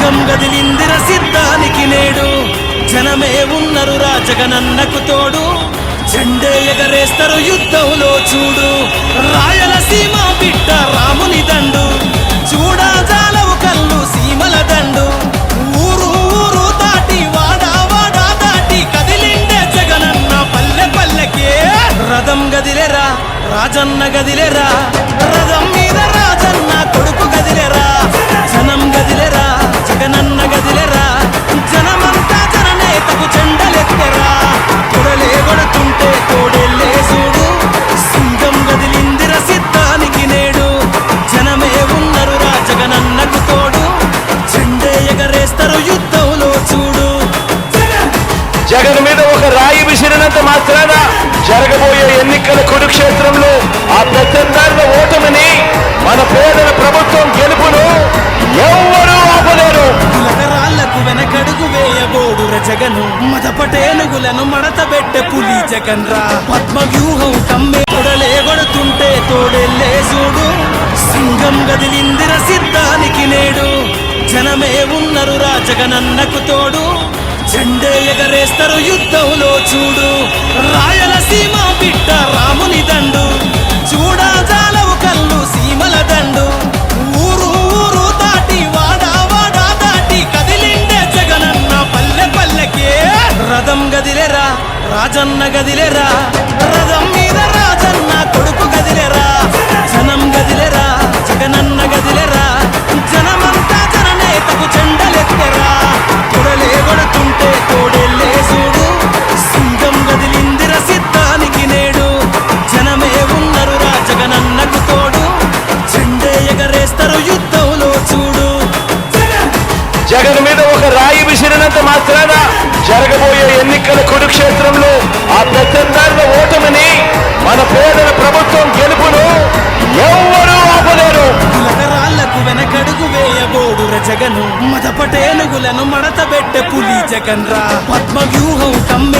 సింగం గదిలిందిర సిద్ధానికి నేడు జనమే ఉన్నరు రాజగనన్నకు తోడు జెండే ఎగరేస్తారు యుద్ధంలో చూడు రాయలసీమ బిడ్డ రాముని దండు చూడా జాలవు కళ్ళు సీమల దండు ఊరు ఊరు దాటి వాడా వాడా దాటి కదిలిండే జగనన్న పల్లె పల్లెకే రథం గదిలేరా రాజన్న గదిలేరా రథం మీద రాజన్న కొడుకు గదిలేరా జనం గదిలేరా జగనన్న గదిలేరా జనమంతా జననేతకు చెండలెత్తెరా కొడలే కొడుతుంటే తోడెల్లే చూడు సింగం గదిలిందిర సిద్ధానికి నేడు జనమే ఉన్నరు రాజగనన్నకు తోడు జెండే ఎగరేస్తారు యుద్ధంలో చూడు జగన్ మీద ఒక రాయి విసిరినంత మాత్రాన జరగబోయే ఎన్నికల కురుక్షేత్రంలో ఆ పెద్దందారుల ఓటమిని మన పేదల ప్రభుత్వం గెలుపును ఎవ్వరూ ఆపలేరు. కులకరాళ్లకు వెనకడుగు వేయబోడుర జగను మదపటేనుగులను మడతబెట్టె పులి జగన్ రా పద్మ వ్యూహం కమ్మే కొడలే కొడుతుంటే తోడెల్లే చూడు సింగం గదిలిందిర సిద్ధానికి నేడు జనమే ఉన్నరు రాజగనన్నకు తోడు జెండే ఎగరేస్తారు యుద్ధంలో చూడు రాయలసీమ బిడ్డ రాముని దండు చూడా జాలవు కళ్ళు సీమల దండు ఊరు ఊరు దాటి వాడా వాడా దాటి కదిలిండే జగనన్న పల్లె పల్లెకే రథం గదిలేరా రాజన్న గదిలేరా రథం మీద రాజన్న కొడుకు గదిలేరా జనం గదిలేరా జగనన్న గదిలేరా జనమంతా జననేతకు చెండలెత్తెరా కొడలే కొడుతుంటే తోడెల్లే చూడు సింగం గదిలిందిర సిద్ధానికి నేడు జనమే ఉన్నరు రాజగనన్నకు తోడు జెండే ఎగరేస్తారు యుద్ధంలో చూడు జగన్ మీద ఒక రాయి విసిరినంత మాత్రాన జరగబోయే ఎన్నికల కురుక్షేత్రంలో ఆ పెద్దందారుల ఓటమిని మన పేదల ప్రభుత్వం గెలుపును ఎవ్వరూ ఆపలేరు. కులకరాళ్లకు వెనకడుగు వేయబోడుర జగను మదపటేనుగులను మడతబెట్టె పులి జగన్ రా పద్మ వ్యూహం కమ్మే